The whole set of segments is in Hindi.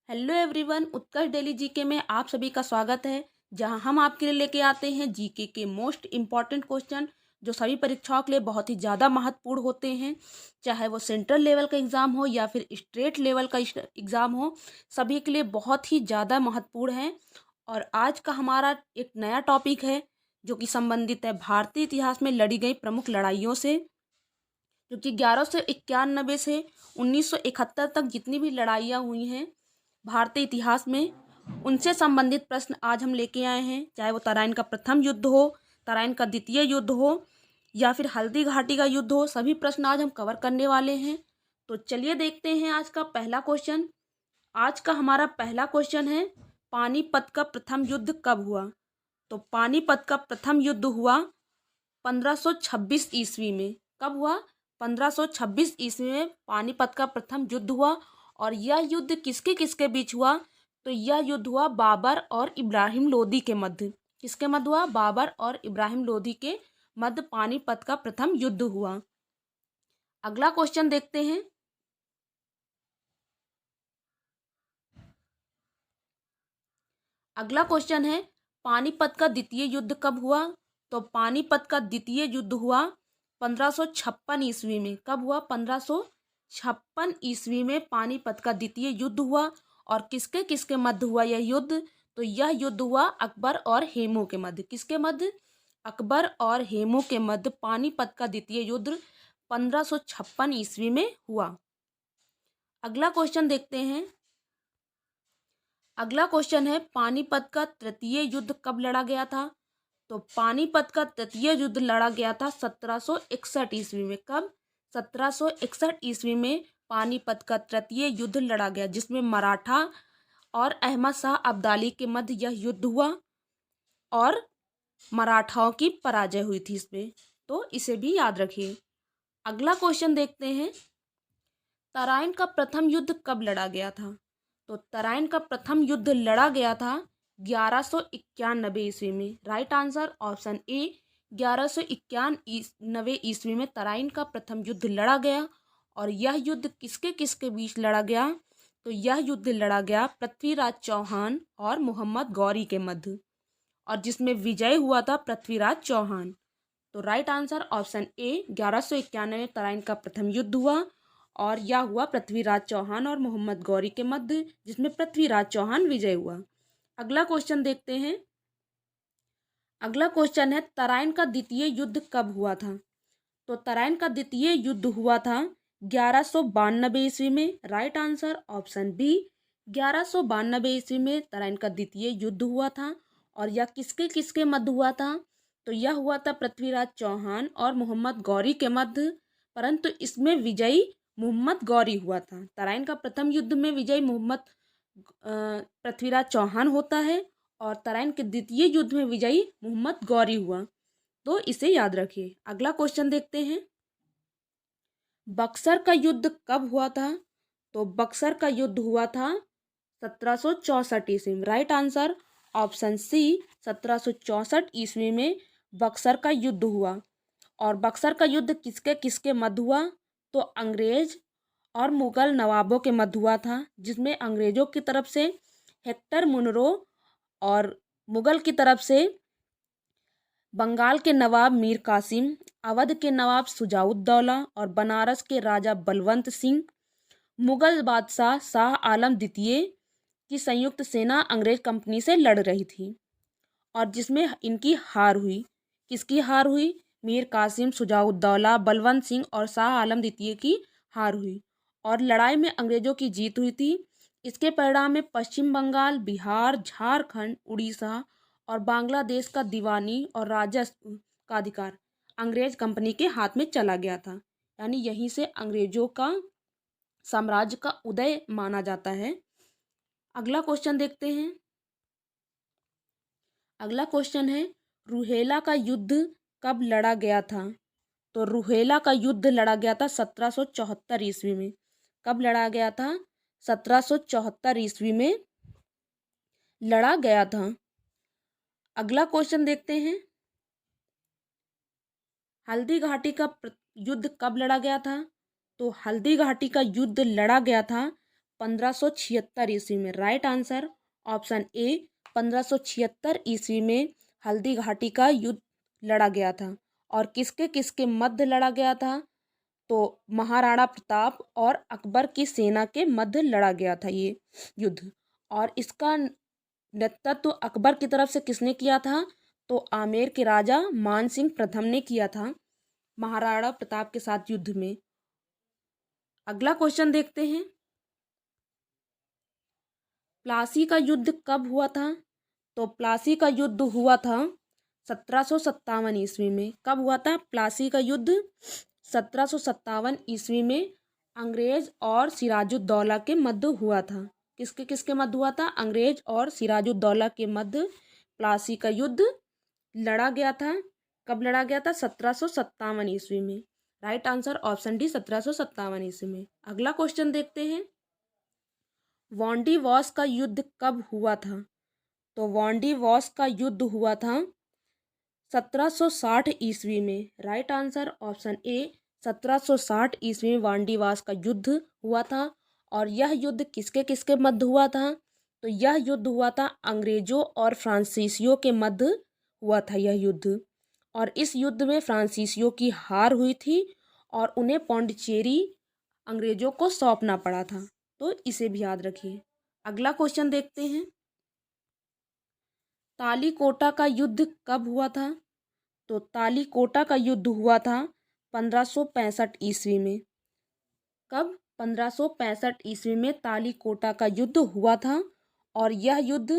हेलो एवरीवन, उत्कर्ष डेली जीके में आप सभी का स्वागत है। जहां हम आपके लिए लेके आते हैं जीके के मोस्ट इम्पॉर्टेंट क्वेश्चन जो सभी परीक्षाओं के लिए बहुत ही ज़्यादा महत्वपूर्ण होते हैं। चाहे वो सेंट्रल लेवल का एग्ज़ाम हो या फिर स्टेट लेवल का एग्ज़ाम हो, सभी के लिए बहुत ही ज़्यादा महत्वपूर्ण है। और आज का हमारा एक नया टॉपिक है जो कि संबंधित है भारतीय इतिहास में लड़ी गई प्रमुख लड़ाइयों से, जो कि 1191 से 1971 तक जितनी भी लड़ाइयाँ हुई हैं भारतीय इतिहास में, उनसे संबंधित प्रश्न आज हम लेके आए हैं। चाहे वो तराइन का प्रथम युद्ध हो, तराइन का द्वितीय युद्ध हो या फिर हल्दी घाटी का युद्ध हो, सभी प्रश्न आज हम कवर करने वाले हैं। तो चलिए देखते हैं आज का पहला क्वेश्चन। आज का हमारा पहला क्वेश्चन है, पानीपत का प्रथम युद्ध कब हुआ? तो पानीपत का प्रथम युद्ध हुआ 1526 ईस्वी में। कब हुआ? 1526 ईस्वी में पानीपत का प्रथम युद्ध हुआ। और यह युद्ध किसके किसके बीच हुआ? तो यह युद्ध हुआ बाबर और इब्राहिम लोदी के मध्य। किसके मध्य हुआ? बाबर और इब्राहिम लोदी के मध्य पानीपत का प्रथम युद्ध हुआ। अगला क्वेश्चन देखते हैं। अगला क्वेश्चन है, पानीपत का द्वितीय युद्ध कब हुआ? तो पानीपत का द्वितीय युद्ध हुआ 1556 ईस्वी में। कब हुआ? 1556 ईस्वी में पानीपत का द्वितीय युद्ध हुआ। और किसके किसके मध्य हुआ यह युद्ध? तो यह युद्ध हुआ अकबर और हेमू के मध्य। किसके मध्य? अकबर और हेमू के मध्य पानीपत का द्वितीय युद्ध 1556 ईस्वी में हुआ। अगला क्वेश्चन देखते हैं। अगला क्वेश्चन है, पानीपत का तृतीय युद्ध कब लड़ा गया था? तो पानीपत का तृतीय युद्ध लड़ा गया था 1761 ईस्वी में। कब? 1761 ईस्वी में पानीपत का तृतीय युद्ध लड़ा गया, जिसमें मराठा और अहमद शाह अब्दाली के मध्य यह युद्ध हुआ और मराठाओं की पराजय हुई थी इसमें। तो इसे भी याद रखिए। अगला क्वेश्चन देखते हैं, तराइन का प्रथम युद्ध कब लड़ा गया था? तो तराइन का प्रथम युद्ध लड़ा गया था 1191 ईस्वी में। राइट आंसर ऑप्शन ए, 1191 ईस्वी में तराइन का प्रथम युद्ध लड़ा गया। और यह युद्ध किसके किसके बीच लड़ा गया? तो यह युद्ध लड़ा गया पृथ्वीराज चौहान और मोहम्मद गौरी के मध्य, और जिसमें विजय हुआ था पृथ्वीराज चौहान। तो राइट आंसर ऑप्शन ए, 1191 में तराइन का प्रथम युद्ध हुआ और यह हुआ पृथ्वीराज चौहान और मोहम्मद गौरी के मध्य, जिसमें पृथ्वीराज चौहान विजय हुआ। अगला क्वेश्चन देखते हैं। अगला क्वेश्चन है, तराइन का द्वितीय युद्ध कब हुआ था? तो तराइन का द्वितीय युद्ध हुआ था 1192 ईस्वी में। राइट आंसर ऑप्शन बी, 1192 ईस्वी में तराइन का द्वितीय युद्ध हुआ था। और यह किसके किसके मध्य हुआ था? तो यह हुआ था पृथ्वीराज चौहान और मोहम्मद गौरी के मध्य, परंतु इसमें विजयी मोहम्मद गौरी हुआ था। तराइन का प्रथम युद्ध में विजयी पृथ्वीराज चौहान होता है और तराइन के द्वितीय युद्ध में विजयी मोहम्मद गौरी हुआ। तो इसे याद रखिए। अगला क्वेश्चन देखते हैं, बक्सर का युद्ध कब हुआ था? तो बक्सर का युद्ध हुआ था 1764 ईस्वी में। राइट आंसर ऑप्शन सी, 1764 ईस्वी में बक्सर का युद्ध हुआ। और बक्सर का युद्ध किसके किसके मध्य हुआ? तो अंग्रेज और मुगल नवाबों के मध्य हुआ था, जिसमें अंग्रेजों की तरफ से हेक्टर मुनरो और मुगल की तरफ से बंगाल के नवाब मीर कासिम, अवध के नवाब सुजाउद्दौला और बनारस के राजा बलवंत सिंह, मुगल बादशाह शाह आलम द्वितीय की संयुक्त सेना अंग्रेज कंपनी से लड़ रही थी और जिसमें इनकी हार हुई। किसकी हार हुई? मीर कासिम, सुजाउद्दौला, बलवंत सिंह और शाह आलम द्वितीय की हार हुई और लड़ाई में अंग्रेजों की जीत हुई थी। इसके परिणाम में पश्चिम बंगाल, बिहार, झारखंड, उड़ीसा और बांग्लादेश का दीवानी और राजस्व का अधिकार अंग्रेज कंपनी के हाथ में चला गया था। यानी यहीं से अंग्रेजों का साम्राज्य का उदय माना जाता है। अगला क्वेश्चन देखते हैं। अगला क्वेश्चन है, रूहेला का युद्ध कब लड़ा गया था? तो रूहेला का युद्ध लड़ा गया था 1774 ईस्वी में। कब लड़ा गया था? 1774 ईस्वी में लड़ा गया था। अगला क्वेश्चन देखते हैं, हल्दी घाटी का युद्ध कब लड़ा गया था? तो हल्दी घाटी का युद्ध लड़ा गया था 1576 ईस्वी में। राइट आंसर ऑप्शन ए 1576 ईस्वी में हल्दी घाटी का युद्ध लड़ा गया था। और किसके किसके मध्य लड़ा गया था? तो महाराणा प्रताप और अकबर की सेना के मध्य लड़ा गया था ये युद्ध। और इसका नेतृत्व अकबर की तरफ से किसने किया था? तो आमेर के राजा मान सिंह प्रथम ने किया था महाराणा प्रताप के साथ युद्ध में। अगला क्वेश्चन देखते हैं। प्लासी का युद्ध कब हुआ था? तो प्लासी का युद्ध हुआ था 1757 ईस्वी में। कब हुआ था प्लासी का युद्ध? 1757 ईस्वी में अंग्रेज और सिराजुद्दौला के मध्य हुआ था। किसके किसके मध्य हुआ था? अंग्रेज और सिराजुद्दौला के मध्य प्लासी का युद्ध लड़ा गया था। कब लड़ा गया था? 1757 ईस्वी में। राइट आंसर ऑप्शन डी 1757 ईस्वी में। अगला क्वेश्चन देखते हैं। वांडीवॉश का युद्ध कब हुआ था? तो वांडीवॉश का युद्ध हुआ था 1760 ईस्वी में। राइट आंसर ऑप्शन ए 1760 ईस्वी में वांडीवॉश का युद्ध हुआ था। और यह युद्ध किसके किसके मध्य हुआ था? तो यह युद्ध हुआ था अंग्रेजों और फ्रांसीसियों के मध्य हुआ था यह युद्ध। और इस युद्ध में फ्रांसीसियों की हार हुई थी और उन्हें पौंडीचेरी अंग्रेजों को सौंपना पड़ा था। तो इसे भी याद रखिए। अगला क्वेश्चन देखते हैं। तालीकोटा का युद्ध कब हुआ था? तो तालीकोटा का युद्ध हुआ था 1565 ईस्वी में। कब? 1565 ईस्वी में तालीकोटा का युद्ध हुआ था। और यह युद्ध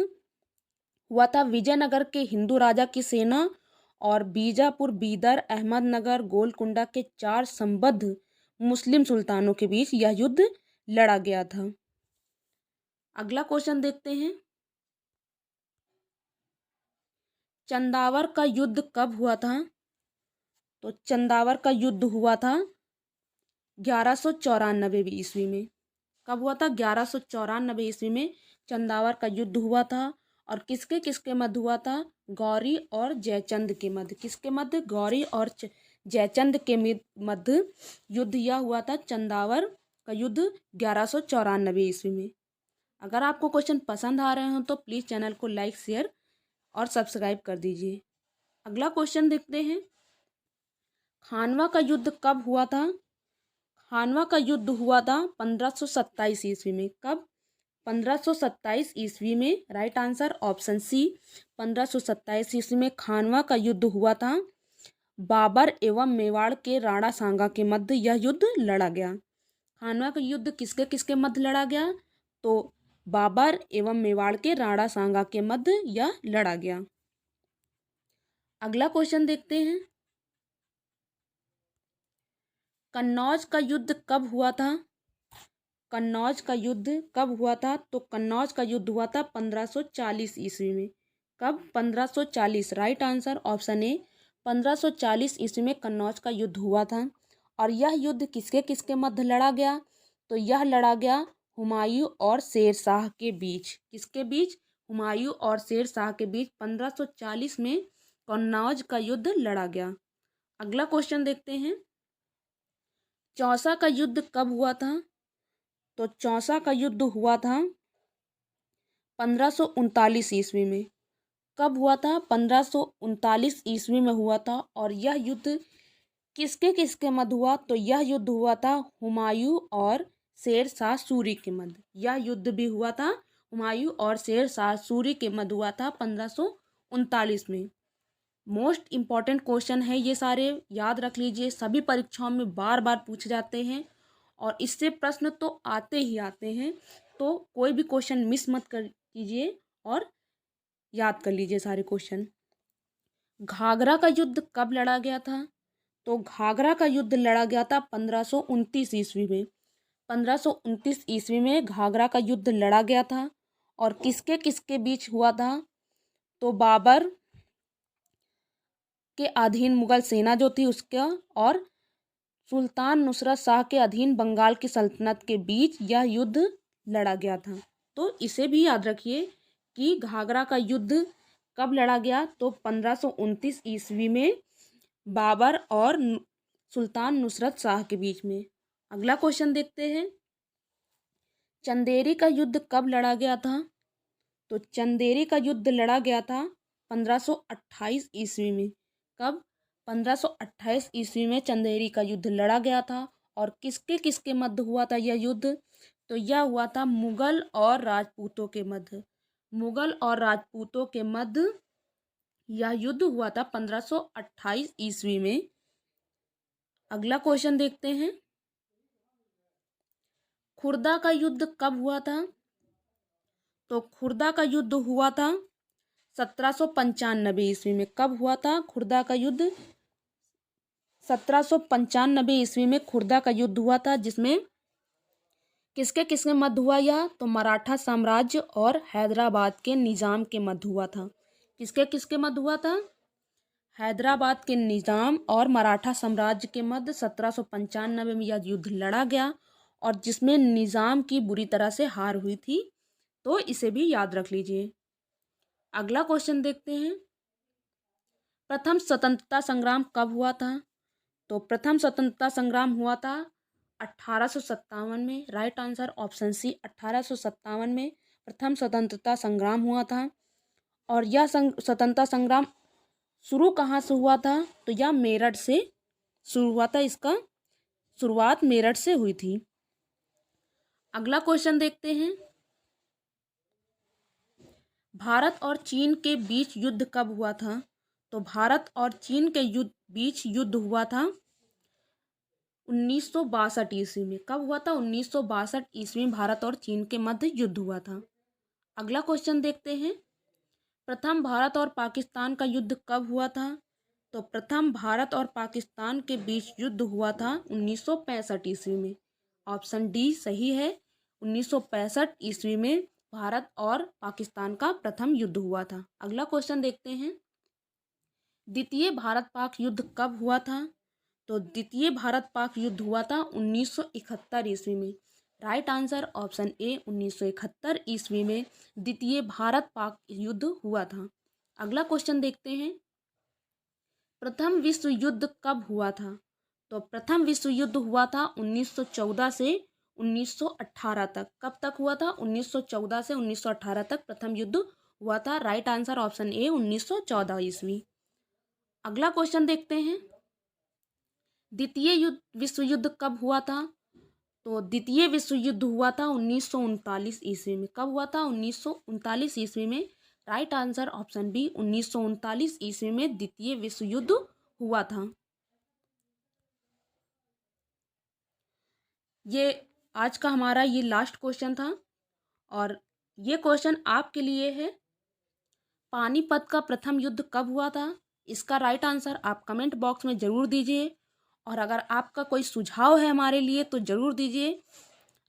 हुआ था विजयनगर के हिंदू राजा की सेना और बीजापुर, बीदर, अहमदनगर, गोलकुंडा के 4 संबद्ध मुस्लिम सुल्तानों के बीच यह युद्ध लड़ा गया था। अगला क्वेश्चन देखते हैं। चंदावर का युद्ध कब हुआ था? तो चंदावर का युद्ध हुआ था 1194 ईस्वी में। कब हुआ था? 1194 ईस्वी में चंदावर का युद्ध हुआ था। और किसके किसके मध्य हुआ था? गौरी और जयचंद के मध्य। किसके मध्य? गौरी और जयचंद के मध्य युद्ध यह हुआ था चंदावर का युद्ध 1194 ईस्वी में। अगर आपको क्वेश्चन पसंद आ रहे हो तो प्लीज़ चैनल को लाइक, शेयर और सब्सक्राइब कर दीजिए। अगला क्वेश्चन देखते हैं। खानवा का युद्ध कब हुआ था? खानवा का युद्ध हुआ था 1527 ईस्वी में। कब? 1527 ईस्वी में। राइट आंसर ऑप्शन सी 1527 ईस्वी में खानवा का युद्ध हुआ था। बाबर एवं मेवाड़ के राणा सांगा के मध्य यह युद्ध लड़ा गया। खानवा का युद्ध किसके किसके मध्य लड़ा गया? तो बाबर एवं मेवाड़ के राणा सांगा के मध्य यह लड़ा गया। अगला क्वेश्चन देखते हैं। कन्नौज का युद्ध कब हुआ था? कन्नौज का युद्ध कब हुआ था? तो कन्नौज का युद्ध हुआ था 1540 ईस्वी में। कब? 1540। राइट आंसर ऑप्शन ए 1540 ईस्वी में कन्नौज का युद्ध हुआ था। और यह युद्ध किसके किसके मध्य लड़ा गया? तो यह लड़ा गया हुमायूं और शेर शाह के बीच। किसके बीच? हुमायूं और शेर शाह के बीच 1540 में कन्नौज का युद्ध लड़ा गया। अगला क्वेश्चन देखते हैं। चौसा का युद्ध कब हुआ था? तो चौसा का युद्ध हुआ था 1539 ईस्वी में। कब हुआ था? 1539 ईस्वी में हुआ था। और यह युद्ध किसके किसके मध्य हुआ? तो यह युद्ध हुआ था हुमायूं और शेर शाह सूरी के मध्य। यह युद्ध भी हुआ था हुमायूं और शेर शाह सूरी के मध्य हुआ था 1539 में। मोस्ट इम्पॉर्टेंट क्वेश्चन है ये सारे, याद रख लीजिए। सभी परीक्षाओं में बार बार पूछे जाते हैं और इससे प्रश्न तो आते ही आते हैं। तो कोई भी क्वेश्चन मिस मत कर कीजिए और याद कर लीजिए सारे क्वेश्चन। घाघरा का युद्ध कब लड़ा गया था? तो घाघरा का युद्ध लड़ा गया था 1529 ईस्वी में। 1529 ईस्वी में घाघरा का युद्ध लड़ा गया था। और किसके किसके बीच हुआ था? तो बाबर के अधीन मुगल सेना जो थी उसका और सुल्तान नुसरत शाह के अधीन बंगाल की सल्तनत के बीच यह युद्ध लड़ा गया था। तो इसे भी याद रखिए कि घाघरा का युद्ध कब लड़ा गया? तो 1529 ईस्वी में बाबर और सुल्तान नुसरत शाह के बीच में। अगला क्वेश्चन देखते हैं। चंदेरी का युद्ध कब लड़ा गया था? तो चंदेरी का युद्ध लड़ा गया था 1528 ईस्वी में। कब? 1528 ईस्वी में चंदेरी का युद्ध लड़ा गया था। और किसके किसके मध्य हुआ था यह युद्ध? तो यह हुआ था मुगल और राजपूतों के मध्य। मुगल और राजपूतों के मध्य यह युद्ध हुआ था 1528 ईस्वी में। अगला क्वेश्चन देखते हैं। खुर्दा का युद्ध कब हुआ था? तो खुर्दा का युद्ध हुआ था 1795 ईस्वी में। कब हुआ था खुर्दा का युद्ध? 1795 ईस्वी में खुर्दा का युद्ध हुआ था, जिसमें किसके किसके मध्य हुआ यह? तो मराठा साम्राज्य और हैदराबाद के निजाम के मध्य हुआ था। किसके किसके मध्य हुआ था? हैदराबाद के निजाम और मराठा साम्राज्य के मध्य 1795 में यह युद्ध लड़ा गया, और जिसमें निजाम की बुरी तरह से हार हुई थी। तो इसे भी याद रख लीजिए। अगला क्वेश्चन देखते हैं। प्रथम स्वतंत्रता संग्राम कब हुआ था? तो प्रथम स्वतंत्रता संग्राम हुआ था 1857 में। राइट आंसर ऑप्शन सी, 1857 में प्रथम स्वतंत्रता संग्राम हुआ था। और यह स्वतंत्रता संग्राम शुरू कहाँ से हुआ था? तो यह मेरठ से शुरू हुआ था। इसका शुरुआत मेरठ से हुई थी। अगला क्वेश्चन देखते हैं। भारत और चीन के बीच युद्ध कब हुआ था? तो भारत और चीन के बीच युद्ध हुआ था 1962 ईस्वी में। कब हुआ था? 1962 ईस्वी में भारत और चीन के मध्य युद्ध हुआ था। अगला क्वेश्चन देखते हैं। प्रथम भारत और पाकिस्तान का युद्ध कब हुआ था? तो प्रथम भारत और पाकिस्तान के बीच युद्ध हुआ था 1965 ईस्वी में। ऑप्शन डी सही है। 1965 ईस्वी में भारत और पाकिस्तान का प्रथम युद्ध हुआ था। अगला क्वेश्चन देखते हैं। द्वितीय भारत पाक युद्ध कब हुआ था? तो द्वितीय भारत पाक युद्ध हुआ था 1971 ईस्वी में। राइट आंसर ऑप्शन ए, 1971 ईस्वी में द्वितीय भारत पाक युद्ध हुआ था। अगला क्वेश्चन देखते हैं। प्रथम विश्व युद्ध कब हुआ था? तो प्रथम विश्व युद्ध हुआ था 1914 से 1918 तक। कब तक हुआ था? 1914 से 1918 तक प्रथम युद्ध हुआ था। राइट आंसर ऑप्शन ए, 1914 ईस्वी। अगला क्वेश्चन देखते हैं। द्वितीय विश्व युद्ध कब हुआ था? तो द्वितीय विश्व युद्ध हुआ था 1939 ईस्वी में। कब हुआ था? 1939 ईस्वी में। राइट आंसर ऑप्शन बी, 1939 ईस्वी में द्वितीय विश्व युद्ध हुआ था। ये आज का हमारा ये लास्ट क्वेश्चन था, और ये क्वेश्चन आपके लिए है। पानीपत का प्रथम युद्ध कब हुआ था? इसका राइट आंसर आप कमेंट बॉक्स में ज़रूर दीजिए। और अगर आपका कोई सुझाव है हमारे लिए तो ज़रूर दीजिए।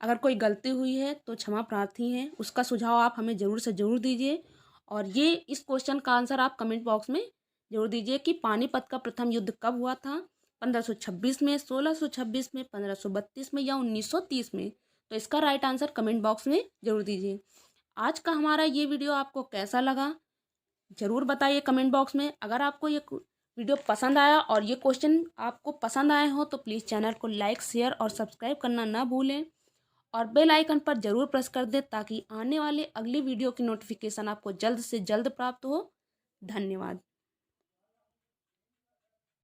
अगर कोई गलती हुई है तो क्षमा प्रार्थी हैं, उसका सुझाव आप हमें ज़रूर से ज़रूर दीजिए। और ये इस क्वेश्चन का आंसर आप कमेंट बॉक्स में ज़रूर दीजिए कि पानीपत का प्रथम युद्ध कब हुआ था? 1526 में, 1626 में, 1532 में या 1930 में? तो इसका राइट आंसर कमेंट बॉक्स में ज़रूर दीजिए। आज का हमारा ये वीडियो आपको कैसा लगा ज़रूर बताइए कमेंट बॉक्स में। अगर आपको ये वीडियो पसंद आया और ये क्वेश्चन आपको पसंद आए हो तो प्लीज़ चैनल को लाइक, शेयर और सब्सक्राइब करना ना भूलें, और बेल आइकन पर ज़रूर प्रेस कर दें ताकि आने वाले अगली वीडियो की नोटिफिकेशन आपको जल्द से जल्द प्राप्त हो। धन्यवाद।